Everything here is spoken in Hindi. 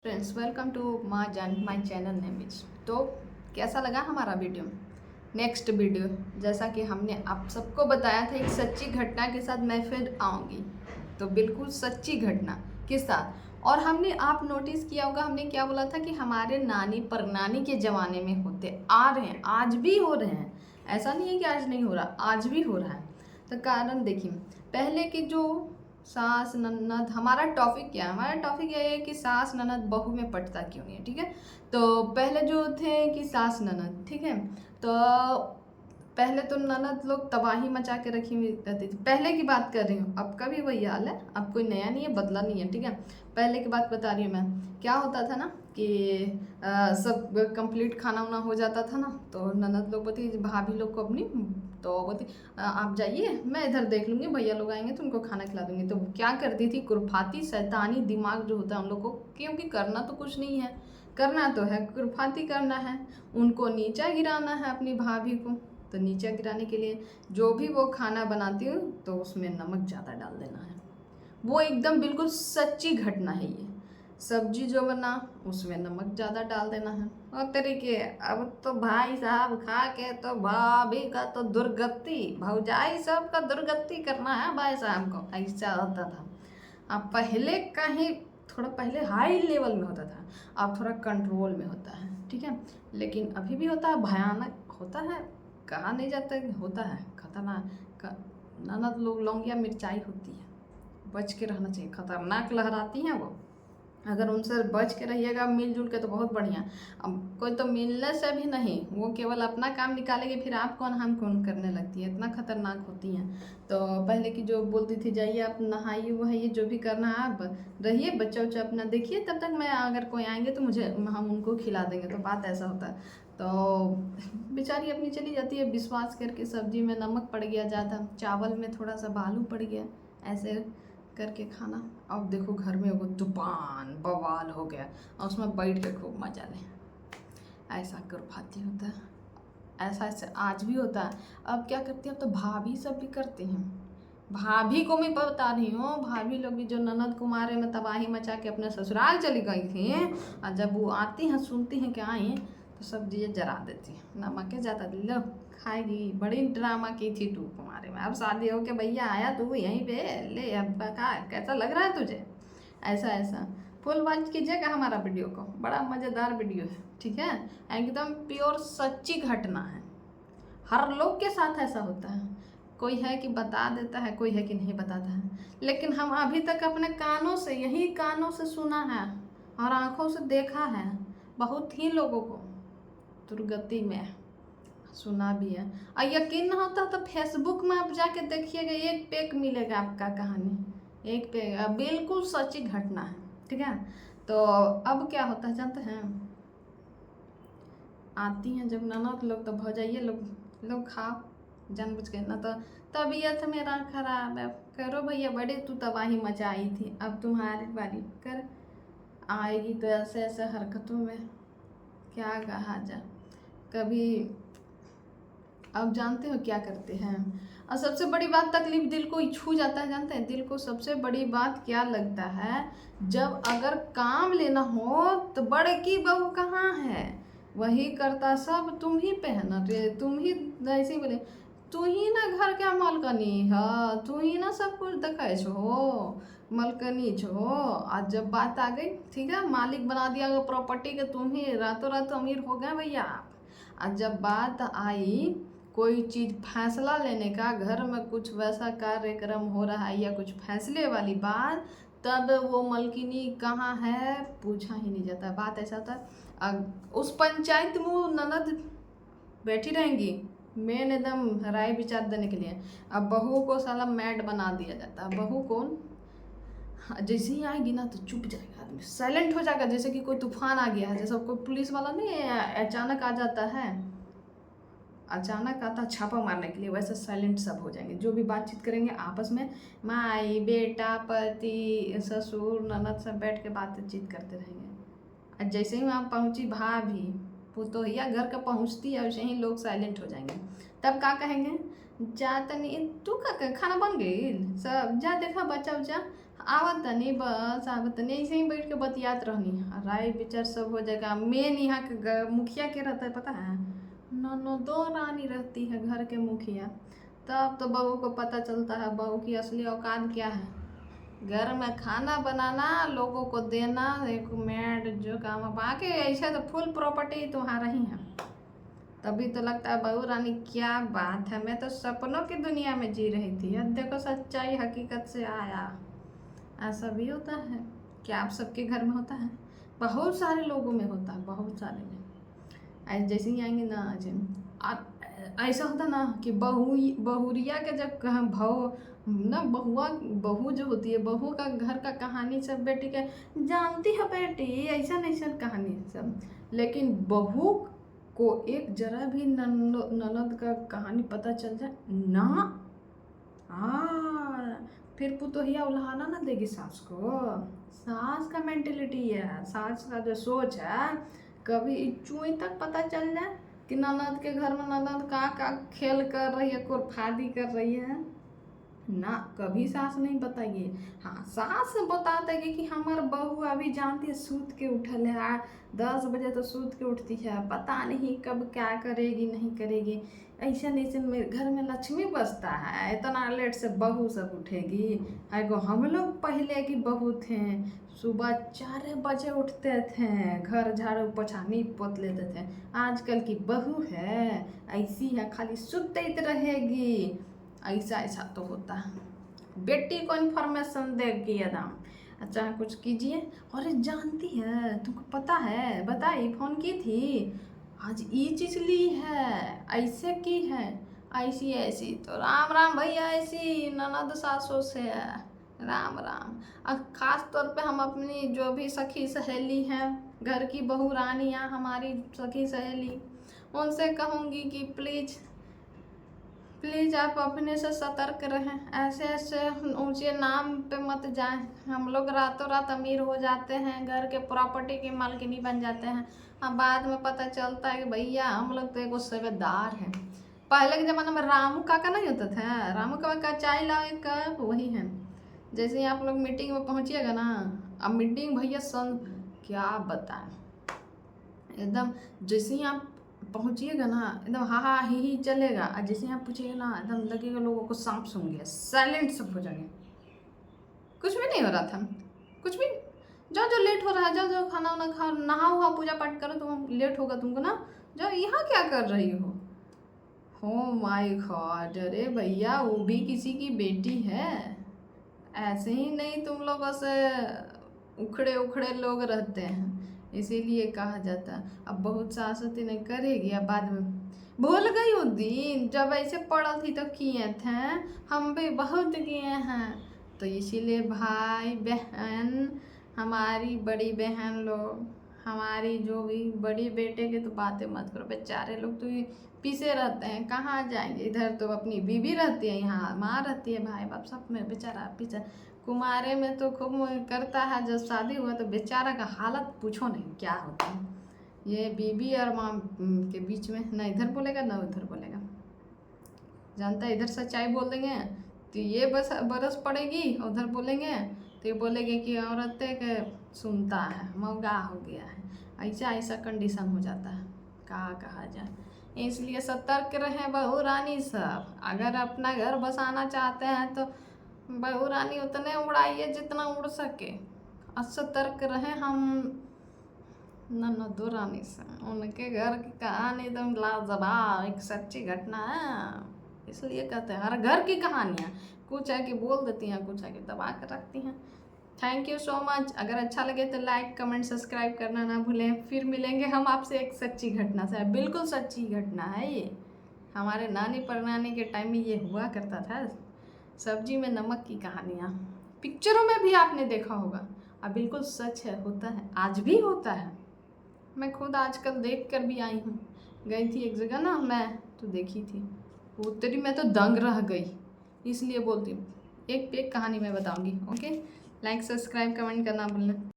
Friends, welcome to my channel name is. तो कैसा लगा हमारा वीडियो? नेक्स्ट वीडियो जैसा कि हमने आप सबको बताया था, एक सच्ची घटना के साथ मैं फिर आऊँगी। तो बिल्कुल सच्ची घटना के साथ। और हमने, आप नोटिस किया होगा, हमने क्या बोला था कि हमारे नानी परनानी के ज़माने में होते आ रहे हैं, आज भी हो रहे हैं। ऐसा नहीं है कि आज नहीं हो रहा, आज भी हो रहा है। तो कारण देखिए, पहले की जो सास ननद, हमारा टॉपिक क्या है? हमारा टॉपिक ये है कि सास ननद बहू में पटता क्यों नहीं है। ठीक है, तो पहले जो थे कि सास ननद, ठीक है, तो पहले तो ननद लोग तबाही मचा के रखी हुई रहती थी। पहले की बात कर रही हूँ, अब का भी वही हाल है, अब कोई नया नहीं है, बदला नहीं है। ठीक है, पहले की बात बता रही हूँ मैं। क्या होता था ना कि सब कंप्लीट खाना वाना हो जाता था ना, तो ननद लोग बोलती, भाभी लोग को अपनी, तो बोलती आप जाइए, मैं इधर देख लूँगी, भैया लोग आएंगे तो उनको खाना खिला दूँगी। तो क्या करती थी, कुरफाती शैतानी दिमाग जो होता है उन लोग को, क्योंकि करना तो कुछ नहीं है, करना तो है कुरफाती करना है, उनको नीचा गिराना है अपनी भाभी को। तो नीचा गिराने के लिए जो भी वो खाना बनाती हूँ तो उसमें नमक ज़्यादा डाल देना है। वो एकदम बिल्कुल सच्ची घटना है ये। सब्जी जो बना उसमें नमक ज़्यादा डाल देना है। और तरीके, अब तो भाई साहब खा के तो भाभी का तो दुर्गति, भौजाई सब का दुर्गति करना है भाई साहब को, ऐसा होता था। अब पहले कहीं थोड़ा पहले हाई लेवल में होता था, अब थोड़ा कंट्रोल में होता है। ठीक है, लेकिन अभी भी होता है, भयानक होता है, कहा नहीं जाता कि होता है खतरनाक। ननद लोग लौंगिया मिर्चाई होती है, बच के रहना चाहिए, खतरनाक लहराती हैं वो। अगर उनसे बच के रहिएगा मिलजुल के तो बहुत बढ़िया। अब कोई तो मिलने से भी नहीं, वो केवल अपना काम निकालेगी, फिर आप कौन हम कौन करने लगती है, इतना खतरनाक होती हैं। तो पहले की जो बोलती थी, जाइए आप नहाइए वहाइए, जो भी करना है आप रहिए, बच्चा उच्चा अपना देखिए, तब तक मैं, अगर कोई आएंगे तो मुझे, हम उनको खिला देंगे। तो बात ऐसा होता है। तो बेचारी अपनी चली जाती है, विश्वास करके सब्जी में नमक पड़ गया ज़्यादा, चावल में थोड़ा सा बालू पड़ गया, ऐसे करके खाना। अब देखो घर में वो तूफान बवाल हो गया, और उसमें बैठ के खूब मजा लें। ऐसा खुरफाती होता है, ऐसा ऐसे आज भी होता है। अब क्या करती है, अब तो भाभी सब भी करते हैं। भाभी को मैं बता रही हूँ, भाभी लोग भी जो ननद कुमारे में तबाही मचा के अपने ससुराल चली गई थी, और जब वो आती हैं सुनती हैं कि आई, तो सब दिए जरा देती हैं, नमक ज़्यादा लो खाएगी। बड़ी ड्रामा की थी तू कुमारे में, अब शादी हो के भैया आया तू यहीं पे ले, अब का कैसा लग रहा है तुझे, ऐसा ऐसा। फुल वॉच कीजिएगा हमारा वीडियो को, बड़ा मज़ेदार वीडियो है। ठीक है, एकदम प्योर सच्ची घटना है, हर लोग के साथ ऐसा होता है। कोई है कि बता देता है, कोई है कि नहीं बताता है, लेकिन हम अभी तक अपने कानों से, यही कानों से सुना है और आंखों से देखा है, बहुत ही लोगों को दुर्गति में सुना भी है। और यकीन ना होता तो फेसबुक में आप जाके देखिएगा, एक पेक मिलेगा आपका कहानी, एक पेक, बिल्कुल सच्ची घटना है। ठीक है, तो अब क्या होता है जानते हैं, आती हैं जब ननद लोग तो भौजाइये लोग, खाओ जानबूझ के ना, तो तबीयत मेरा खराब है, करो भैया, बड़े तू तबाही मचाई थी, अब तुम्हारी बारी कर आएगी। तो ऐसे ऐसे हरकतों में क्या कहा जा, कभी, अब जानते हो क्या करते हैं। और सबसे बड़ी बात, तकलीफ दिल को छू जाता है, जानते हैं दिल को सबसे बड़ी बात क्या लगता है, जब अगर काम लेना हो तो बड़े की बहू कहाँ है, वही करता सब, तुम ही पे है ना रे, तुम ही ऐसे बोले, तू ही ना घर का मालकनी है, तू ही ना सब कुछ देखे छो, मलकनी छो। आज जब बात आ गई, ठीक है, मालिक बना दिया प्रॉपर्टी के, तुम ही रातों रात अमीर हो गए भैया आप। आज जब बात आई कोई चीज़ फैसला लेने का, घर में कुछ वैसा कार्यक्रम हो रहा है या कुछ फैसले वाली बात, तब वो मलकिनी कहाँ है पूछा ही नहीं जाता। बात ऐसा था, उस पंचायत में ननद बैठी रहेंगी मेन एकदम राय विचार देने के लिए, अब बहू को साला मैड बना दिया जाता है। बहू कौन, जैसे ही आएगी ना तो चुप जाएगा आदमी, साइलेंट हो जाएगा, जैसे कि कोई तूफान आ गया है, जैसे कोई पुलिस वाला नहीं अचानक आ जाता है, अचानक आता छापा मारने के लिए, वैसे साइलेंट सब हो जाएंगे। जो भी बातचीत करेंगे आपस में, माई बेटा पति ससुर ननद सब बैठ के बातचीत करते रहेंगे। और जैसे ही वहाँ पहुँची भाभी पुतोहिया घर का पहुँचती है, वैसे ही लोग साइलेंट हो जाएंगे। तब क्या कहेंगे, जा तनी तू का खाना बन गई सब, जा देखा बच्चा उच्चा, आवत नहीं, बस आवत नहीं, ऐसे ही बैठ के बतियात रहनी। राय विचार सब हो जाएगा। मेन यहाँ के मुखिया के रहता है पता है, ननदो रानी रहती है घर के मुखिया। तब तो बहू को पता चलता है बहू की असली औकात क्या है। घर में खाना बनाना, लोगों को देना, एक मेड जो काम बाकी ऐसा तो फुल प्रॉपर्टी तुम्हारा ही है। तभी तो लगता है बहू रानी क्या बात है, मैं तो सपनों की दुनिया में जी रही थी। अब देखो सच्चाई हकीकत से आया। ऐसा भी होता है क्या आप सबके घर में होता है? बहुत सारे लोगों में होता है, बहुत सारे में। आज जैसे ही आएंगे ना, आज ऐसा होता ना कि बहुरिया के जब भाव ना, बहू जो होती है, बहू का घर का कहानी सब बेटी के जानती है बेटी, ऐसा ऐसा कहानी सब। लेकिन बहू को एक जरा भी ननद का कहानी पता चल जाए ना, फिर पुतोहिया उल्हाना ना देगी सास को। सास का मेंटेलिटी है, सास का जो सोच है, कभी चुई तक पता चल जाए कि ननद के घर में ननद का खेल कर रही है, कुरफादी कर रही है ना, कभी सास नहीं बताइए। हाँ, सास बता देगी कि हमार बहू अभी जानती है सूत के उठल है, 10 बजे तो सूत के उठती है, पता नहीं कब क्या करेगी नहीं करेगी। ऐसा में घर में लक्ष्मी बसता है, इतना लेट से बहू सब उठेगी। एगो हम लोग पहले की बहू थे, सुबह 4 बजे उठते थे, घर झाड़ू पोछा नीप पोत लेते थे। आजकल की बहू है ऐसी है, खाली सुतते रहेगी। ऐसा ऐसा तो होता है। बेटी को इन्फॉर्मेशन देगी एकदम, अच्छा कुछ कीजिए। और जानती है, तुमको पता है, बताई फोन की थी, आज ये चीज ली है, ऐसे की है, ऐसी ऐसी। तो राम राम भैया, ऐसी ननद सासों से है, राम राम। और ख़ास तौर पे हम अपनी जो भी सखी सहेली हैं, घर की बहू रानियाँ, हमारी सखी सहेली, उनसे कहूँगी कि प्लीज़ आप अपने से सतर्क रहें, ऐसे ऐसे ऊंचे नाम पे मत जाएं। हम लोग रातों रात अमीर हो जाते हैं, घर के प्रॉपर्टी की मालकिनी बन जाते हैं, अब बाद में पता चलता है कि भैया हम लोग तो एक सेवेदार हैं। पहले के ज़माने में रामू काका नहीं होता था, रामू काका चाय लाए का वही है। जैसे ही आप लोग मीटिंग में पहुँचिएगा ना, अब मीटिंग भैया क्या बताएं, एकदम जैसे ही आप पहुंचिएगा ना, एकदम हा हा ही चलेगा। और जैसे आप पूछिएगा ना, एकदम लगेगा लोगों को सांप सूंघ गया, साइलेंट सब हो जाएंगे। कुछ भी नहीं हो रहा था, कुछ भी। जाओ जो लेट हो रहा है, जाओ जो खाना वाना खा, नहा हुआ पूजा पाठ करो, तुम लेट होगा तुमको ना, जाओ। यहाँ क्या कर रही हो माय गॉड, अरे भैया वो भी किसी की बेटी है, ऐसे ही नहीं तुम लोगों से उखड़े उखड़े लोग रहते हैं, इसीलिए कहा जाता है। अब बहुत सासती ने करेगी, अब बाद में भूल गई उस दिन जब ऐसे पड़ल थी तो किए थे, हम भी बहुत किए हैं। तो इसीलिए भाई बहन, हमारी बड़ी बहन लोग, हमारी जो भी बड़ी बेटे की तो बातें मत करो, बेचारे लोग तो पीछे रहते हैं, कहाँ जाएंगे। इधर तो अपनी बीवी रहती है, यहाँ माँ रहती है, भाई बाप सब में बेचारा पीछे। कुमारे में तो खूब करता है, जब शादी हुआ तो बेचारा का हालत पूछो नहीं क्या होता है। ये बीबी और माँ के बीच में ना इधर बोलेगा ना उधर बोलेगा, जानता है। इधर सच्चाई बोल देंगे तो ये बस बरस पड़ेगी, उधर बोलेंगे तो ये बोलेंगे कि औरतें के सुनता है, मौगा हो गया है। ऐसा ऐसा कंडीशन हो जाता है, कहा जाए। इसलिए सतर्क रहें बहू रानी सब। अगर अपना घर बसाना चाहते हैं तो बहू रानी उतने उड़ाइए जितना उड़ सके, और सतर्क रहें। हम ननदो रानी से, उनके घर की कहानी एकदम लाजवाब, एक सच्ची घटना है, इसलिए कहते हैं हर घर की कहानियाँ कुछ है कि बोल देती हैं, कुछ है कि दबा कर रखती हैं। Thank you so much. अगर अच्छा लगे तो लाइक कमेंट सब्सक्राइब करना ना भूलें। फिर मिलेंगे हम आपसे एक सच्ची घटना से, बिल्कुल सच्ची घटना है ये। हमारे नानी परनानी के टाइम में ये हुआ करता था, सब्जी में नमक की कहानियाँ। पिक्चरों में भी आपने देखा होगा, और बिल्कुल सच है, होता है, आज भी होता है। मैं खुद आजकल देख कर भी आई हूँ, गई थी एक जगह ना मैं, तो देखी थी वो, तेरी मैं तो दंग रह गई। इसलिए बोलती हूँ एक पे एक कहानी मैं बताऊँगी। ओके, लाइक सब्सक्राइब कमेंट करना भूलना।